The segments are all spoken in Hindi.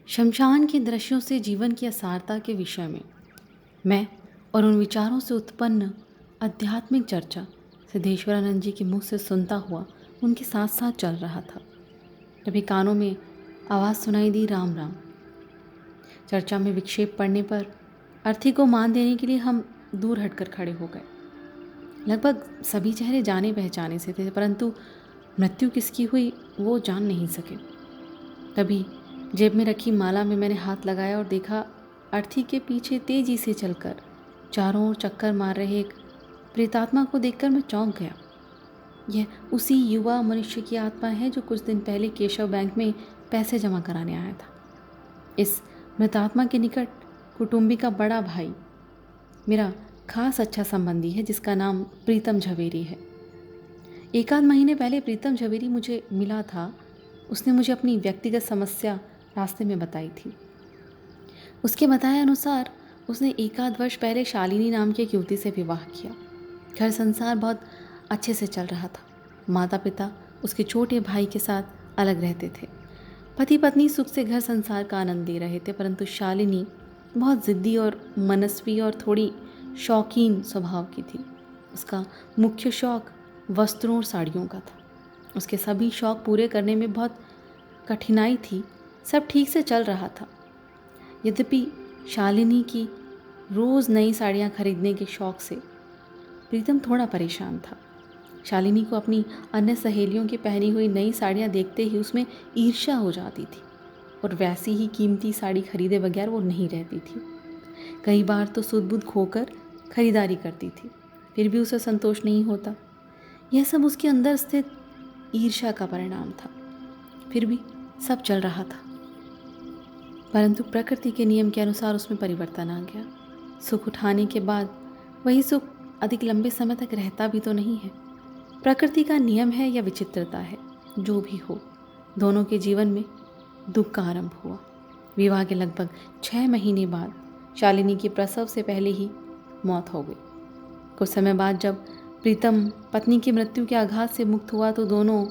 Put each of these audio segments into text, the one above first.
शमशान के दृश्यों से जीवन की असारता के विषय में मैं और उन विचारों से उत्पन्न आध्यात्मिक चर्चा सिद्धेश्वरानंद जी के मुख से सुनता हुआ उनके साथ साथ चल रहा था। तभी कानों में आवाज़ सुनाई दी, राम राम। चर्चा में विक्षेप पड़ने पर अर्थी को मान देने के लिए हम दूर हटकर खड़े हो गए। लगभग सभी चेहरे जाने पहचाने से थे, परंतु मृत्यु किसकी हुई वो जान नहीं सके। तभी जेब में रखी माला में मैंने हाथ लगाया और देखा, अर्थी के पीछे तेजी से चलकर चारों ओर चक्कर मार रहे एक प्रेतात्मा को देखकर मैं चौंक गया। यह उसी युवा मनुष्य की आत्मा है जो कुछ दिन पहले केशव बैंक में पैसे जमा कराने आया था। इस मृतात्मा के निकट कुटुंबी का बड़ा भाई मेरा खास अच्छा संबंधी है, जिसका नाम प्रीतम झवेरी है। एक आध महीने पहले प्रीतम झवेरी मुझे मिला था। उसने मुझे अपनी व्यक्तिगत समस्या रास्ते में बताई थी। उसके बताए अनुसार उसने एक आध वर्ष पहले शालिनी नाम की एक युवती से विवाह किया। घर संसार बहुत अच्छे से चल रहा था। माता पिता उसके छोटे भाई के साथ अलग रहते थे। पति पत्नी सुख से घर संसार का आनंद ले रहे थे, परंतु शालिनी बहुत ज़िद्दी और मनस्वी और थोड़ी शौकीन स्वभाव की थी। उसका मुख्य शौक वस्त्रों और साड़ियों का था। उसके सभी शौक पूरे करने में बहुत कठिनाई थी। सब ठीक से चल रहा था, यद्यपि शालिनी की रोज़ नई साड़ियाँ खरीदने के शौक़ से प्रीतम थोड़ा परेशान था। शालिनी को अपनी अन्य सहेलियों की पहनी हुई नई साड़ियाँ देखते ही उसमें ईर्ष्या हो जाती थी और वैसी ही कीमती साड़ी खरीदे बगैर वो नहीं रहती थी। कई बार तो सुध-बुध खोकर खरीदारी करती थी, फिर भी उसे संतोष नहीं होता। यह सब उसके अंदर स्थित ईर्ष्या का परिणाम था। फिर भी सब चल रहा था, परंतु प्रकृति के नियम के अनुसार उसमें परिवर्तन आ गया। सुख उठाने के बाद वही सुख अधिक लंबे समय तक रहता भी तो नहीं है। प्रकृति का नियम है या विचित्रता है, जो भी हो, दोनों के जीवन में दुख का आरंभ हुआ। विवाह के लगभग 6 महीने बाद शालिनी की प्रसव से पहले ही मौत हो गई। कुछ समय बाद जब प्रीतम पत्नी की मृत्यु के आघात से मुक्त हुआ तो दोनों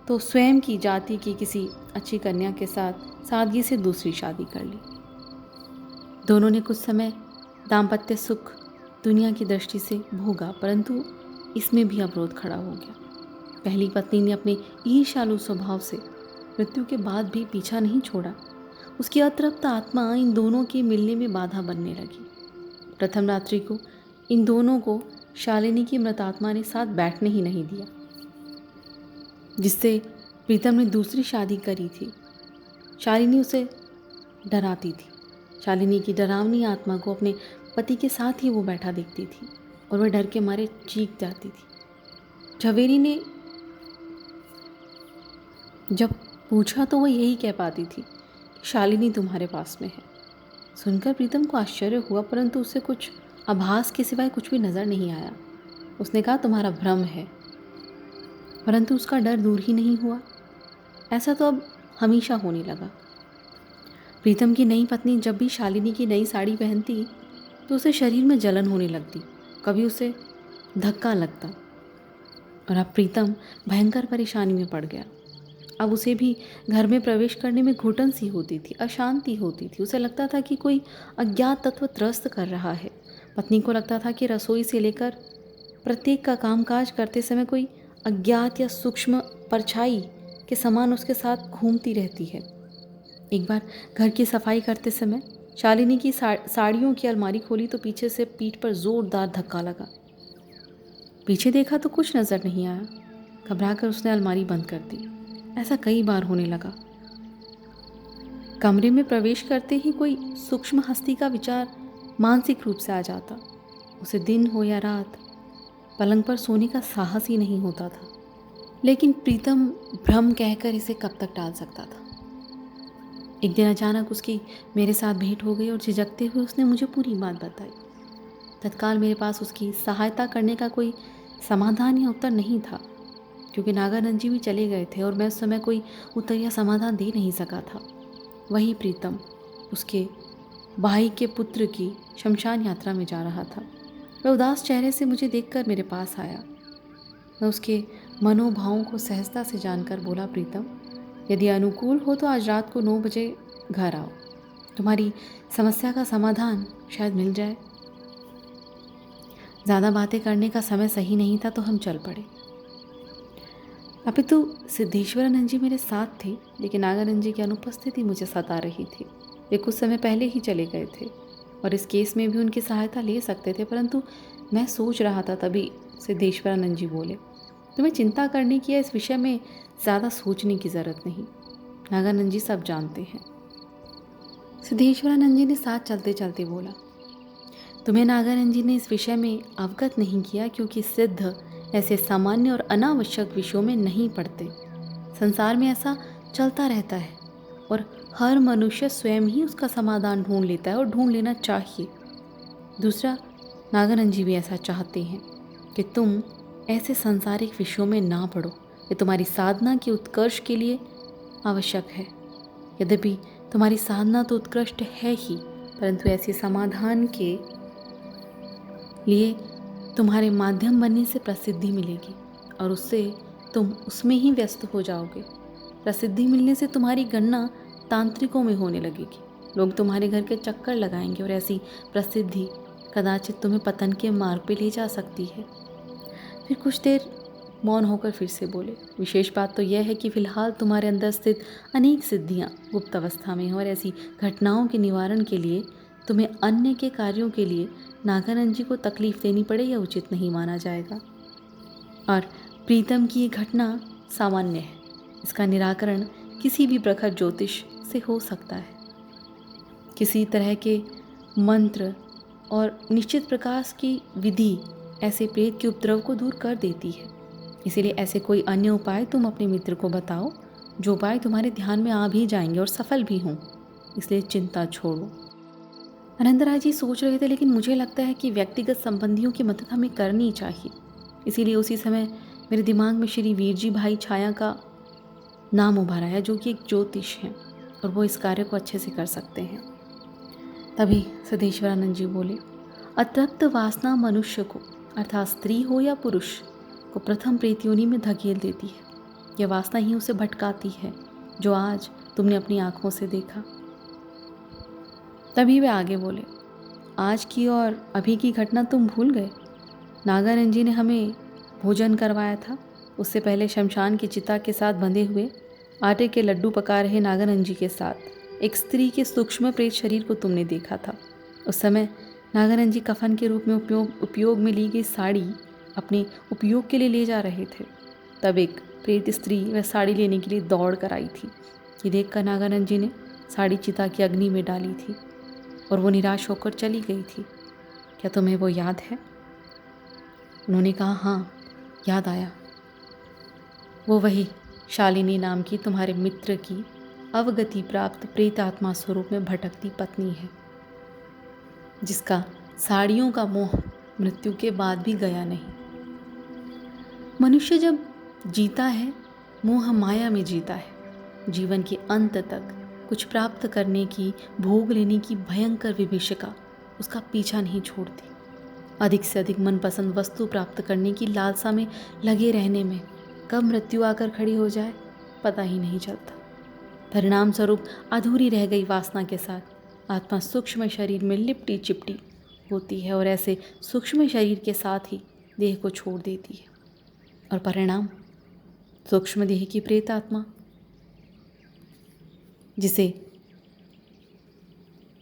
स्वयं की जाति की किसी अच्छी कन्या के साथ सादगी से दूसरी शादी कर ली। दोनों ने कुछ समय दाम्पत्य सुख दुनिया की दृष्टि से भोगा, परंतु इसमें भी अवरोध खड़ा हो गया। पहली पत्नी ने अपने ईर्ष्यालु स्वभाव से मृत्यु के बाद भी पीछा नहीं छोड़ा। उसकी अतृप्त आत्मा इन दोनों के मिलने में बाधा बनने लगी। प्रथम रात्रि को इन दोनों को शालिनी की मृतात्मा ने साथ बैठने ही नहीं दिया, जिससे प्रीतम ने दूसरी शादी करी थी। शालिनी उसे डराती थी। शालिनी की डरावनी आत्मा को अपने पति के साथ ही वो बैठा देखती थी और वह डर के मारे चीख जाती थी। झवेरी ने जब पूछा तो वह यही कह पाती थी कि शालिनी तुम्हारे पास में है। सुनकर प्रीतम को आश्चर्य हुआ, परंतु उसे कुछ आभास के सिवाय कुछ भी नज़र नहीं आया। उसने कहा, तुम्हारा भ्रम है, परंतु उसका डर दूर ही नहीं हुआ। ऐसा तो अब हमेशा होने लगा। प्रीतम की नई पत्नी जब भी शालिनी की नई साड़ी पहनती तो उसे शरीर में जलन होने लगती, कभी उसे धक्का लगता। और अब प्रीतम भयंकर परेशानी में पड़ गया। अब उसे भी घर में प्रवेश करने में घुटन सी होती थी, अशांति होती थी। उसे लगता था कि कोई अज्ञात तत्व त्रस्त कर रहा है। पत्नी को लगता था कि रसोई से लेकर प्रत्येक का कामकाज करते समय कोई अज्ञात या सूक्ष्म परछाई के समान उसके साथ घूमती रहती है। एक बार घर की सफाई करते समय शालिनी की साड़ियों की अलमारी खोली तो पीछे से पीठ पर जोरदार धक्का लगा। पीछे देखा तो कुछ नज़र नहीं आया। घबराकर उसने अलमारी बंद कर दी। ऐसा कई बार होने लगा। कमरे में प्रवेश करते ही कोई सूक्ष्म हस्ती का विचार मानसिक रूप से आ जाता। उसे दिन हो या रात पलंग पर सोने का साहस ही नहीं होता था। लेकिन प्रीतम भ्रम कहकर इसे कब तक टाल सकता था। एक दिन अचानक उसकी मेरे साथ भेंट हो गई और झिझकते हुए उसने मुझे पूरी बात बताई। तत्काल मेरे पास उसकी सहायता करने का कोई समाधान या उत्तर नहीं था, क्योंकि नागानंद जी भी चले गए थे और मैं उस समय कोई उत्तर या समाधान दे नहीं सका था। वही प्रीतम उसके भाई के पुत्र की शमशान यात्रा में जा रहा था। वह उदास चेहरे से मुझे देखकर मेरे पास आया। मैं उसके मनोभावों को सहजता से जानकर बोला, प्रीतम, यदि अनुकूल हो तो आज रात को 9 बजे घर आओ, तुम्हारी समस्या का समाधान शायद मिल जाए। ज़्यादा बातें करने का समय सही नहीं था तो हम चल पड़े। अपितु सिद्धेश्वरानंद जी मेरे साथ थे, लेकिन नागानंद जी की अनुपस्थिति मुझे सता रही थी। वे कुछ समय पहले ही चले गए थे और इस केस में भी उनकी सहायता ले सकते थे, परंतु मैं सोच रहा था। तभी सिद्धेश्वरानंद जी बोले, तुम्हें चिंता करने की या इस विषय में ज़्यादा सोचने की ज़रूरत नहीं, नागानंद जी सब जानते हैं। सिद्धेश्वरानंद जी ने साथ चलते चलते बोला, तुम्हें नागानंद जी ने इस विषय में अवगत नहीं किया क्योंकि सिद्ध ऐसे सामान्य और अनावश्यक विषयों में नहीं पड़ते। संसार में ऐसा चलता रहता है और हर मनुष्य स्वयं ही उसका समाधान ढूंढ लेता है और ढूंढ लेना चाहिए। दूसरा, नागानंद जी भी ऐसा चाहते हैं कि तुम ऐसे सांसारिक विषयों में ना पड़ो। ये तुम्हारी साधना के उत्कर्ष के लिए आवश्यक है। यद्यपि तुम्हारी साधना तो उत्कृष्ट है ही, परंतु ऐसे समाधान के लिए तुम्हारे माध्यम बनने से प्रसिद्धि मिलेगी और उससे तुम उसमें ही व्यस्त हो जाओगे। प्रसिद्धि मिलने से तुम्हारी गणना तांत्रिकों में होने लगेगी। लोग तुम्हारे घर के चक्कर लगाएंगे और ऐसी प्रसिद्धि कदाचित तुम्हें पतन के मार्ग पे ले जा सकती है। फिर कुछ देर मौन होकर फिर से बोले, विशेष बात तो यह है कि फिलहाल तुम्हारे अंदर स्थित अनेक सिद्धियां गुप्त अवस्था में हैं और ऐसी घटनाओं के निवारण के लिए तुम्हें अन्य के कार्यों के लिए नागानंद जी को तकलीफ देनी पड़े यह उचित नहीं माना जाएगा। और प्रीतम की ये घटना सामान्य है, इसका निराकरण किसी भी प्रखर ज्योतिष से हो सकता है। किसी तरह के मंत्र और निश्चित प्रकाश की विधि ऐसे प्रेत के उपद्रव को दूर कर देती है। इसीलिए ऐसे कोई अन्य उपाय तुम अपने मित्र को बताओ, जो उपाय तुम्हारे ध्यान में आ भी जाएंगे और सफल भी हों। इसलिए चिंता छोड़ो। आनंदराय जी सोच रहे थे, लेकिन मुझे लगता है कि व्यक्तिगत संबंधियों की मदद हमें करनी चाहिए। इसीलिए उसी समय मेरे दिमाग में श्री वीरजी भाई छाया का नाम उभर आया, जो कि एक ज्योतिष हैं और वो इस कार्य को अच्छे से कर सकते हैं। तभी सिद्धेश्वरानंद जी बोले, अतृप्त वासना मनुष्य को, अर्थात स्त्री हो या पुरुष को, प्रथम प्रेत योनि में धकेल देती है। यह वासना ही उसे भटकाती है, जो आज तुमने अपनी आंखों से देखा। तभी वे आगे बोले, आज की और अभी की घटना तुम भूल गए। नागानंद जी ने हमें भोजन करवाया था, उससे पहले शमशान की चिता के साथ बंधे हुए आटे के लड्डू पका रहे नागानंद जी के साथ एक स्त्री के सूक्ष्म प्रेत शरीर को तुमने देखा था। उस समय नागानंद जी कफन के रूप में उपयोग में ली गई साड़ी अपने उपयोग के लिए ले जा रहे थे। तब एक प्रेत स्त्री वह साड़ी लेने के लिए दौड़ कर आई थी। ये देखकर नागानंद जी ने साड़ी चिता की अग्नि में डाली थी और वो निराश होकर चली गई थी। क्या तुम्हें वो याद है? उन्होंने कहा, हाँ याद आया। वो वही शालिनी नाम की तुम्हारे मित्र की अवगति प्राप्त प्रेतात्मा स्वरूप में भटकती पत्नी है, जिसका साड़ियों का मोह मृत्यु के बाद भी गया नहीं। मनुष्य जब जीता है, मोह माया में जीता है। जीवन के अंत तक कुछ प्राप्त करने की, भोग लेने की भयंकर विभीषिका उसका पीछा नहीं छोड़ती। अधिक से अधिक मनपसंद वस्तु प्राप्त करने की लालसा में लगे रहने में कब मृत्यु आकर खड़ी हो जाए पता ही नहीं चलता। परिणाम स्वरूप अधूरी रह गई वासना के साथ आत्मा सूक्ष्म शरीर में लिपटी चिपटी होती है और ऐसे सूक्ष्म शरीर के साथ ही देह को छोड़ देती है। और परिणाम सूक्ष्म देह की प्रेत आत्मा, जिसे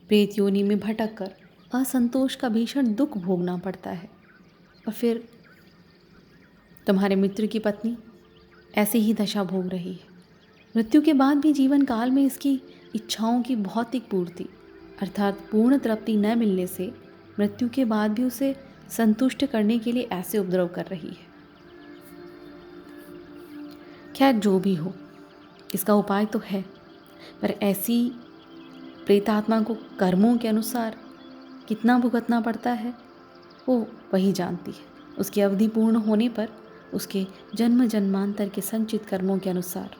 प्रेत योनि में भटक कर असंतोष का भीषण दुख भोगना पड़ता है। और फिर तुम्हारे मित्र की पत्नी ऐसी ही दशा भोग रही है। मृत्यु के बाद भी जीवन काल में इसकी इच्छाओं की भौतिक पूर्ति अर्थात पूर्ण तृप्ति न मिलने से मृत्यु के बाद भी उसे संतुष्ट करने के लिए ऐसे उपद्रव कर रही है। खैर जो भी हो, इसका उपाय तो है, पर ऐसी प्रेतात्मा को कर्मों के अनुसार कितना भुगतना पड़ता है वो वही जानती है। उसकी अवधि पूर्ण होने पर उसके जन्म जन्मांतर के संचित कर्मों के अनुसार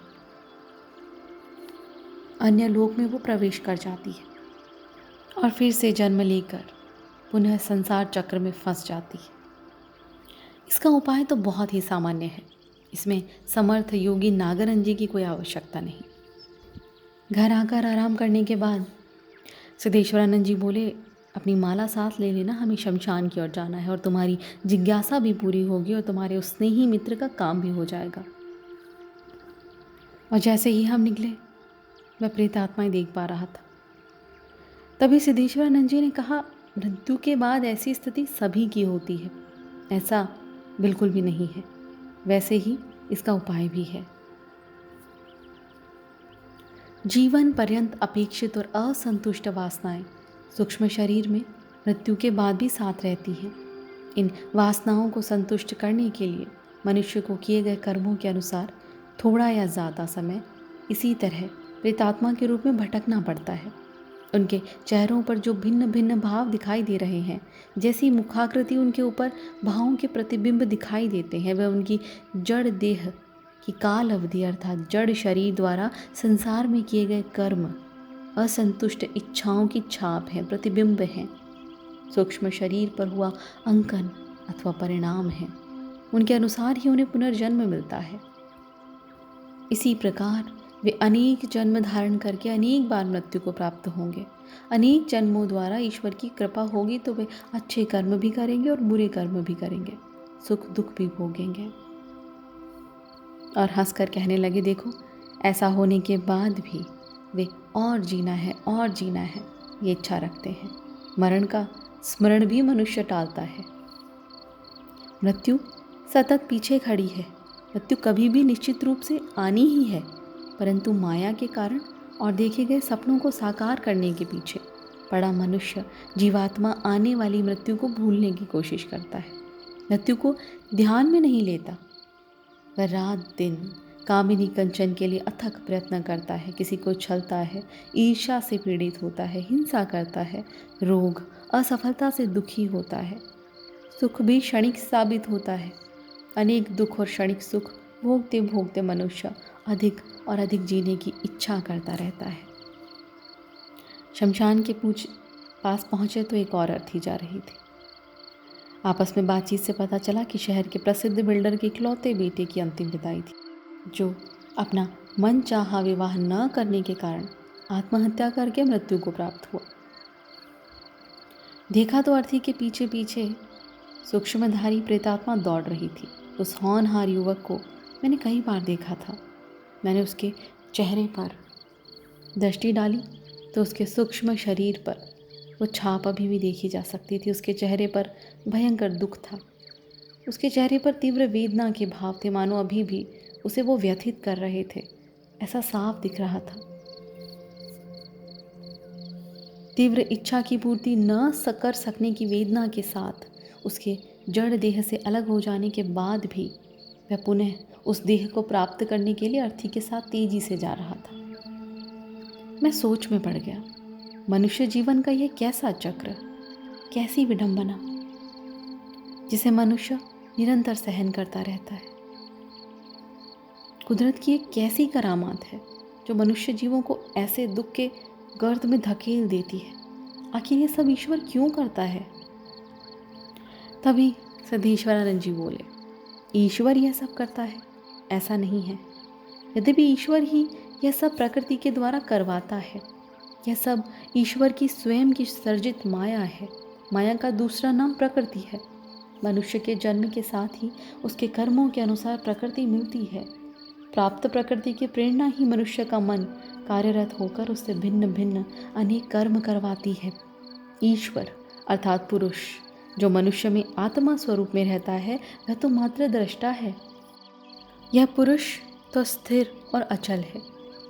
अन्य लोक में वो प्रवेश कर जाती है और फिर से जन्म लेकर पुनः संसार चक्र में फंस जाती है। इसका उपाय तो बहुत ही सामान्य है, इसमें समर्थ योगी नागानंद जी की कोई आवश्यकता नहीं। घर आकर आराम करने के बाद सिद्धेश्वरानंद जी बोले, अपनी माला साथ ले लेना, हमें शमशान की ओर जाना है और तुम्हारी जिज्ञासा भी पूरी होगी और तुम्हारे उस स्नेही मित्र का काम भी हो जाएगा। और जैसे ही हम निकले, मैं प्रेत आत्माएं देख पा रहा था। तभी सिद्धेश्वरानंद जी ने कहा, मृत्यु के बाद ऐसी स्थिति सभी की होती है, ऐसा बिल्कुल भी नहीं है, वैसे ही इसका उपाय भी है। जीवन पर्यंत अपेक्षित और असंतुष्ट वासनाएं सूक्ष्म शरीर में मृत्यु के बाद भी साथ रहती हैं। इन वासनाओं को संतुष्ट करने के लिए मनुष्य को किए गए कर्मों के अनुसार थोड़ा या ज़्यादा समय इसी तरह प्रेतात्मा के रूप में भटकना पड़ता है। उनके चेहरों पर जो भिन्न भिन्न भाव दिखाई दे रहे हैं, जैसी मुखाकृति उनके ऊपर भावों के प्रतिबिंब दिखाई देते हैं, वह उनकी जड़ देह की काल अवधि अर्थात जड़ शरीर द्वारा संसार में किए गए कर्म, असंतुष्ट इच्छाओं की छाप है, प्रतिबिंब हैं, सूक्ष्म शरीर पर हुआ अंकन अथवा परिणाम है। उनके अनुसार ही उन्हें पुनर्जन्म मिलता है। इसी प्रकार वे अनेक जन्म धारण करके अनेक बार मृत्यु को प्राप्त होंगे। अनेक जन्मों द्वारा ईश्वर की कृपा होगी तो वे अच्छे कर्म भी करेंगे और बुरे कर्म भी करेंगे, सुख दुख भी भोगेंगे। और हंसकर कहने लगे, देखो, ऐसा होने के बाद भी वे और जीना है ये इच्छा रखते हैं। मरण का स्मरण भी मनुष्य टालता है। मृत्यु सतत पीछे खड़ी है। मृत्यु कभी भी निश्चित रूप से आनी ही है, परंतु माया के कारण और देखे गए सपनों को साकार करने के पीछे पड़ा मनुष्य जीवात्मा आने वाली मृत्यु को भूलने की कोशिश करता है, मृत्यु को ध्यान में नहीं लेता। वह रात दिन कामिनी कंचन के लिए अथक प्रयत्न करता है, किसी को छलता है, ईर्ष्या से पीड़ित होता है, हिंसा करता है, रोग असफलता से दुखी होता है, सुख भी क्षणिक साबित होता है। अनेक दुख और क्षणिक सुख भोगते भोगते मनुष्य अधिक और अधिक जीने की इच्छा करता रहता है। शमशान के पास पहुँचे तो एक और अर्थी जा रही थी। आपस में बातचीत से पता चला कि शहर के प्रसिद्ध बिल्डर के इकलौते बेटे की अंतिम विदाई थी, जो अपना मन चाहा विवाह न करने के कारण आत्महत्या करके मृत्यु को प्राप्त हुआ। देखा तो अर्थी के पीछे पीछे सूक्ष्मधारी प्रेतात्मा दौड़ रही थी। उस होनहार युवक को मैंने कई बार देखा था। मैंने उसके चेहरे पर दृष्टि डाली तो उसके सूक्ष्म शरीर पर वो छाप अभी भी देखी जा सकती थी। उसके चेहरे पर भयंकर दुख था, उसके चेहरे पर तीव्र वेदना के भाव थे, मानो अभी भी उसे वो व्यथित कर रहे थे, ऐसा साफ दिख रहा था। तीव्र इच्छा की पूर्ति न कर सकने की वेदना के साथ उसके जड़ देह से अलग हो जाने के बाद भी वह पुनः उस देह को प्राप्त करने के लिए अर्थी के साथ तेजी से जा रहा था। मैं सोच में पड़ गया, मनुष्य जीवन का यह कैसा चक्र, कैसी विडंबना, जिसे मनुष्य निरंतर सहन करता रहता है। कुदरत की एक कैसी करामात है जो मनुष्य जीवों को ऐसे दुख के गर्त में धकेल देती है। आखिर ये सब ईश्वर क्यों करता है? तभी सिद्धेश्वरानंद जी बोले, ईश्वर यह सब करता है ऐसा नहीं है। यद्यपि ईश्वर ही यह सब प्रकृति के द्वारा करवाता है, यह सब ईश्वर की स्वयं की सर्जित माया है। माया का दूसरा नाम प्रकृति है। मनुष्य के जन्म के साथ ही उसके कर्मों के अनुसार प्रकृति मिलती है। प्राप्त प्रकृति की प्रेरणा ही मनुष्य का मन कार्यरत होकर उससे भिन्न भिन्न अनेक कर्म करवाती है। ईश्वर अर्थात पुरुष जो मनुष्य में आत्मा स्वरूप में रहता है, वह तो मात्र दृष्टा है। यह पुरुष तो स्थिर और अचल है,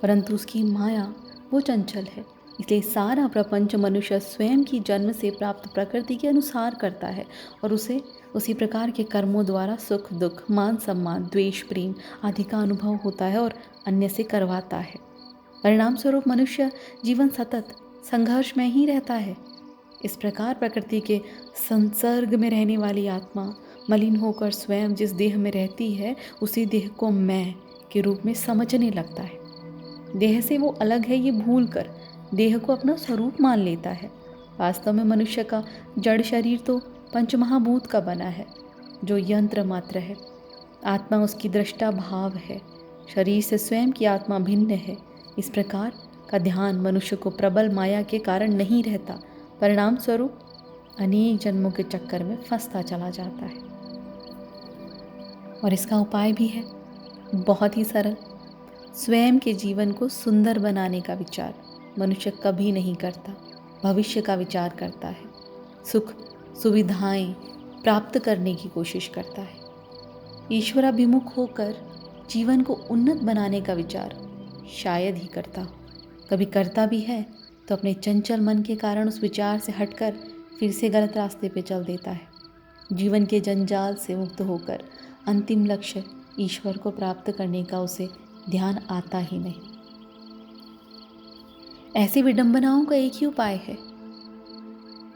परंतु उसकी माया वो चंचल है। इसलिए सारा प्रपंच मनुष्य स्वयं की जन्म से प्राप्त प्रकृति के अनुसार करता है और उसे उसी प्रकार के कर्मों द्वारा सुख दुख, मान सम्मान, द्वेष प्रेम आदि का अनुभव होता है और अन्य से करवाता है। परिणाम स्वरूप मनुष्य जीवन सतत संघर्ष में ही रहता है। इस प्रकार प्रकृति के संसर्ग में रहने वाली आत्मा मलिन होकर स्वयं जिस देह में रहती है, उसी देह को मैं के रूप में समझने लगता है। देह से वो अलग है ये भूलकर देह को अपना स्वरूप मान लेता है। वास्तव में मनुष्य का जड़ शरीर तो पंचमहाभूत का बना है, जो यंत्र मात्र है। आत्मा उसकी दृष्टा भाव है। शरीर से स्वयं की आत्मा भिन्न है। इस प्रकार का ध्यान मनुष्य को प्रबल माया के कारण नहीं रहता, परिणाम स्वरूप अनेक जन्मों के चक्कर में फंसता चला जाता है। और इसका उपाय भी है, बहुत ही सरल। स्वयं के जीवन को सुंदर बनाने का विचार मनुष्य कभी नहीं करता, भविष्य का विचार करता है, सुख सुविधाएं प्राप्त करने की कोशिश करता है। ईश्वराभिमुख होकर जीवन को उन्नत बनाने का विचार शायद ही करता हो, कभी करता भी है तो अपने चंचल मन के कारण उस विचार से हटकर फिर से गलत रास्ते पे चल देता है। जीवन के जंजाल से मुक्त होकर अंतिम लक्ष्य ईश्वर को प्राप्त करने का उसे ध्यान आता ही नहीं। ऐसी विडंबनाओं का एक ही उपाय है,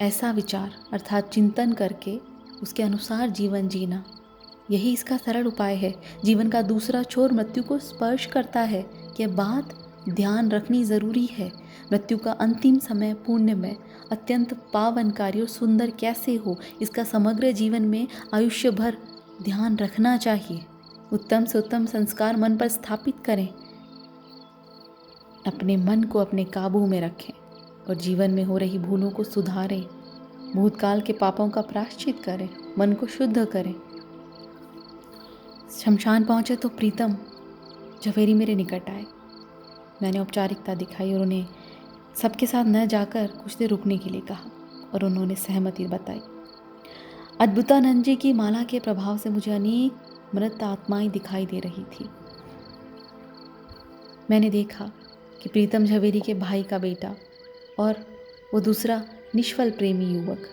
ऐसा विचार अर्थात चिंतन करके उसके अनुसार जीवन जीना। यही इसका सरल उपाय है। जीवन का दूसरा छोर मृत्यु को स्पर्श करता है, यह बात ध्यान रखनी जरूरी है। मृत्यु का अंतिम समय पुण्यमय, अत्यंत पावनकारी और सुंदर कैसे हो, इसका समग्र जीवन में आयुष्य भर ध्यान रखना चाहिए। उत्तम से उत्तम संस्कार मन पर स्थापित करें, अपने मन को अपने काबू में रखें और जीवन में हो रही भूलों को सुधारें, भूतकाल के पापों का प्रायश्चित करें, मन को शुद्ध करें। शमशान पहुंचे तो प्रीतम झवेरी मेरे निकट आए। मैंने औपचारिकता दिखाई और उन्हें सबके साथ न जाकर कुछ देर रुकने के लिए कहा और उन्होंने सहमति बताई। अद्भुतानंद जी की माला के प्रभाव से मुझे अनेक मृत आत्माएं दिखाई दे रही थी। मैंने देखा कि प्रीतम झवेरी के भाई का बेटा और वो दूसरा निष्फल प्रेमी युवक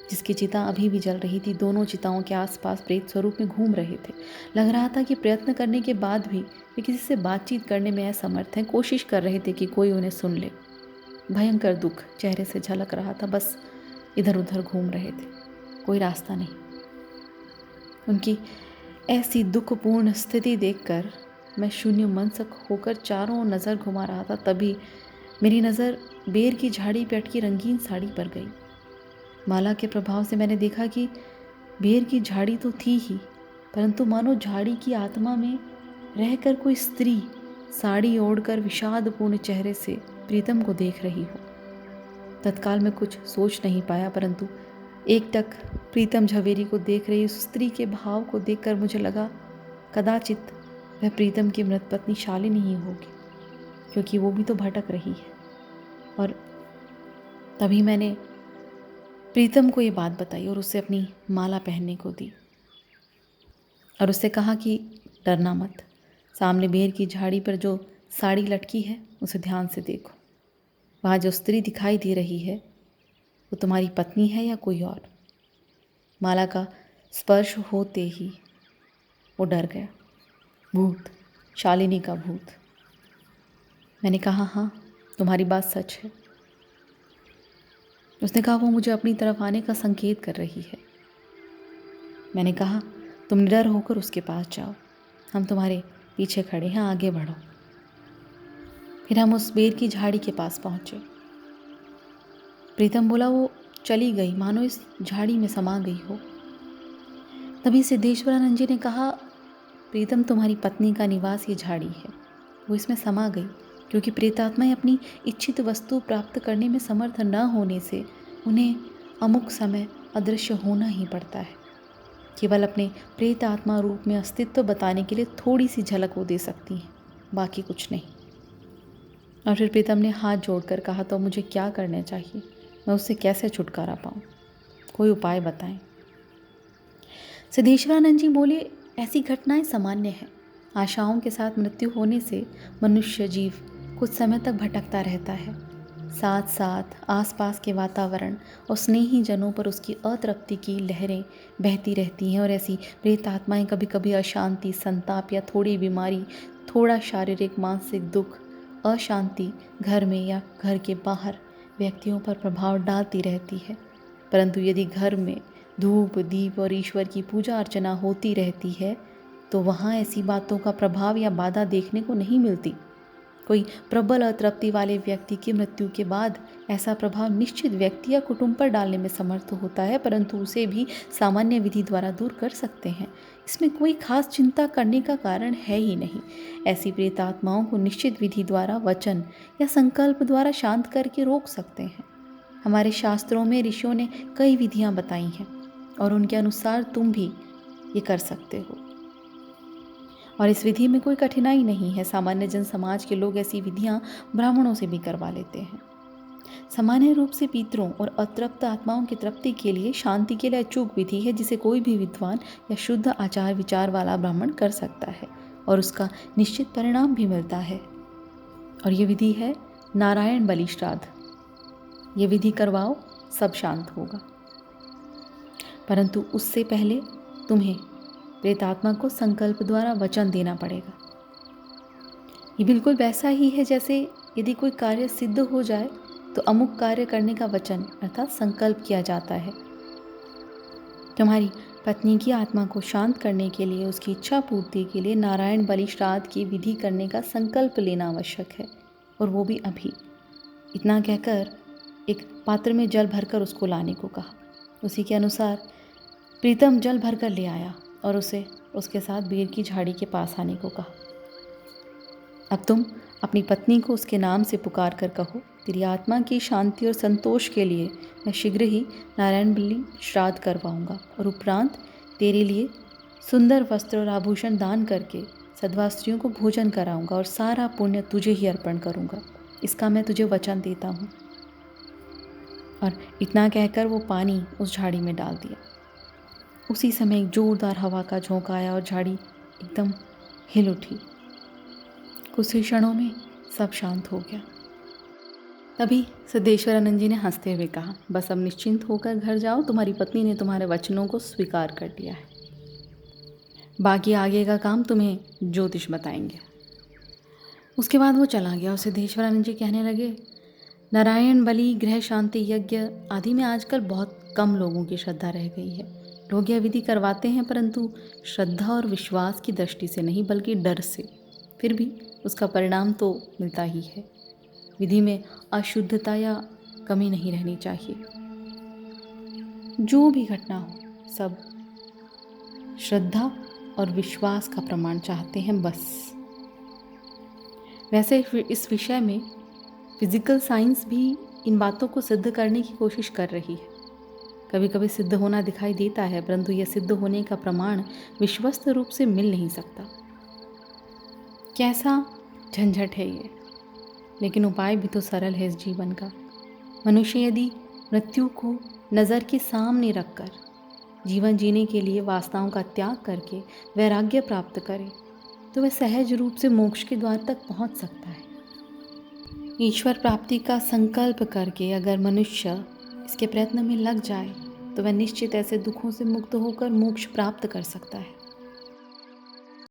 जिसकी चिता अभी भी जल रही थी, दोनों चिताओं के आसपास प्रेत स्वरूप में घूम रहे थे। लग रहा था कि प्रयत्न करने के बाद भी वे किसी से बातचीत करने में असमर्थ हैं। कोशिश कर रहे थे कि कोई उन्हें सुन ले। भयंकर दुख चेहरे से झलक रहा था, बस इधर उधर घूम रहे थे, कोई रास्ता नहीं। उनकी ऐसी दुखपूर्ण स्थिति देखकर मैं शून्य मनसक होकर चारों ओर नज़र घुमा रहा था। तभी मेरी नज़र बेर की झाड़ी पे अटकी रंगीन साड़ी पर गई। माला के प्रभाव से मैंने देखा कि बेर की झाड़ी तो थी ही, परंतु मानो झाड़ी की आत्मा में रहकर कोई स्त्री साड़ी ओढ़कर विषादपूर्ण चेहरे से प्रीतम को देख रही हो। तत्काल मैं कुछ सोच नहीं पाया, परंतु एकटक प्रीतम झवेरी को देख रही उस स्त्री के भाव को देखकर मुझे लगा कदाचित वह प्रीतम की मृत पत्नी शालिनी ही होगी, क्योंकि वो भी तो भटक रही है। और तभी मैंने प्रीतम को ये बात बताई और उसे अपनी माला पहनने को दी और उससे कहा कि डरना मत, सामने बेर की झाड़ी पर जो साड़ी लटकी है उसे ध्यान से देखो। वहाँ जो स्त्री दिखाई दे रही है वो तुम्हारी पत्नी है या कोई और। माला का स्पर्श होते ही वो डर गया। भूत, शालिनी का भूत। मैंने कहा हाँ, तुम्हारी बात सच है। उसने कहा वो मुझे अपनी तरफ आने का संकेत कर रही है। मैंने कहा तुम निडर होकर उसके पास जाओ, हम तुम्हारे पीछे खड़े हैं, आगे बढ़ो। फिर हम उस बेर की झाड़ी के पास पहुंचे। प्रीतम बोला वो चली गई, मानो इस झाड़ी में समा गई हो। तभी सिद्धेश्वरानंद जी ने कहा प्रीतम तुम्हारी पत्नी का निवास ये झाड़ी है, वो इसमें समा गई क्योंकि प्रेतात्माएं अपनी इच्छित वस्तु प्राप्त करने में समर्थ न होने से उन्हें अमुक समय अदृश्य होना ही पड़ता है। केवल अपने प्रेत आत्मा रूप में अस्तित्व बताने के लिए थोड़ी सी झलक वो दे सकती हैं, बाकी कुछ नहीं। और फिर प्रीतम ने हाथ जोड़कर कहा तो मुझे क्या करना चाहिए, मैं उससे कैसे छुटकारा पाऊँ, कोई उपाय बताएं। सिद्धेश्वरानंद जी बोले ऐसी घटनाएं सामान्य हैं। आशाओं के साथ मृत्यु होने से मनुष्य जीव कुछ समय तक भटकता रहता है। साथ साथ आसपास के वातावरण और स्नेही जनों पर उसकी अतृप्ति की लहरें बहती रहती हैं और ऐसी प्रेत आत्माएं कभी कभी अशांति, संताप या थोड़ी बीमारी, थोड़ा शारीरिक मानसिक दुख, अशांति घर में या घर के बाहर व्यक्तियों पर प्रभाव डालती रहती है। परंतु यदि घर में धूप दीप और ईश्वर की पूजा अर्चना होती रहती है तो वहाँ ऐसी बातों का प्रभाव या बाधा देखने को नहीं मिलती। कोई प्रबल अतृप्ति वाले व्यक्ति की मृत्यु के बाद ऐसा प्रभाव निश्चित व्यक्ति या कुटुंब पर डालने में समर्थ होता है, परंतु उसे भी सामान्य विधि द्वारा दूर कर सकते हैं। इसमें कोई खास चिंता करने का कारण है ही नहीं। ऐसी प्रेतात्माओं को निश्चित विधि द्वारा, वचन या संकल्प द्वारा शांत करके रोक सकते हैं। हमारे शास्त्रों में ऋषियों ने कई विधियां बताई हैं और उनके अनुसार तुम भी ये कर सकते हो, और इस विधि में कोई कठिनाई नहीं है। सामान्य जन समाज के लोग ऐसी विधियां ब्राह्मणों से भी करवा लेते हैं। सामान्य रूप से पितरों और अतृप्त आत्माओं की तृप्ति के लिए, शांति के लिए अचूक विधि है जिसे कोई भी विद्वान या शुद्ध आचार विचार वाला ब्राह्मण कर सकता है और उसका निश्चित परिणाम भी मिलता है। और ये विधि है नारायण बलि श्राद्ध। ये विधि करवाओ, सब शांत होगा। परंतु उससे पहले तुम्हें प्रेतात्मा को संकल्प द्वारा वचन देना पड़ेगा। ये बिल्कुल वैसा ही है जैसे यदि कोई कार्य सिद्ध हो जाए तो अमुक कार्य करने का वचन अर्थात संकल्प किया जाता है। तुम्हारी पत्नी की आत्मा को शांत करने के लिए, उसकी इच्छा पूर्ति के लिए नारायण बलि श्राद्ध की विधि करने का संकल्प लेना आवश्यक है, और वो भी अभी। इतना कहकर एक पात्र में जल भरकर उसको लाने को कहा। उसी के अनुसार प्रीतम जल भरकर ले आया और उसे उसके साथ बेर की झाड़ी के पास आने को कहा। अब तुम अपनी पत्नी को उसके नाम से पुकार कर कहो, तेरी आत्मा की शांति और संतोष के लिए मैं शीघ्र ही नारायण बलि श्राद्ध करवाऊंगा और उपरांत तेरे लिए सुंदर वस्त्र और आभूषण दान करके सधवा स्त्रियों को भोजन कराऊंगा और सारा पुण्य तुझे ही अर्पण करूंगा। इसका मैं तुझे वचन देता हूँ। और इतना कहकर वो पानी उस झाड़ी में डाल दिया। उसी समय एक जोरदार हवा का झोंका आया और झाड़ी एकदम हिल उठी। कुछ ही क्षणों में सब शांत हो गया। तभी सिद्धेश्वरानंद जी ने हंसते हुए कहा, बस अब निश्चिंत होकर घर जाओ, तुम्हारी पत्नी ने तुम्हारे वचनों को स्वीकार कर लिया है। बाकी आगे का काम तुम्हें ज्योतिष बताएंगे। उसके बाद वो चला गया और सिद्धेश्वरानंद जी कहने लगे, नारायण बलि, गृह शांति यज्ञ आदि में आजकल बहुत कम लोगों की श्रद्धा रह गई है। लोग यह विधि करवाते हैं परंतु श्रद्धा और विश्वास की दृष्टि से नहीं, बल्कि डर से। फिर भी उसका परिणाम तो मिलता ही है। विधि में अशुद्धता या कमी नहीं रहनी चाहिए। जो भी घटना हो, सब श्रद्धा और विश्वास का प्रमाण चाहते हैं बस। वैसे इस विषय में फिजिकल साइंस भी इन बातों को सिद्ध करने की कोशिश कर रही है। कभी कभी सिद्ध होना दिखाई देता है, परंतु यह सिद्ध होने का प्रमाण विश्वस्त रूप से मिल नहीं सकता। कैसा झंझट है ये, लेकिन उपाय भी तो सरल है इस जीवन का। मनुष्य यदि मृत्यु को नज़र के सामने रखकर जीवन जीने के लिए वासनाओं का त्याग करके वैराग्य प्राप्त करे तो वह सहज रूप से मोक्ष के द्वार तक पहुंच सकता है। ईश्वर प्राप्ति का संकल्प करके अगर मनुष्य इसके प्रयत्न में लग जाए तो वह निश्चित ऐसे दुखों से मुक्त होकर मोक्ष प्राप्त कर सकता है।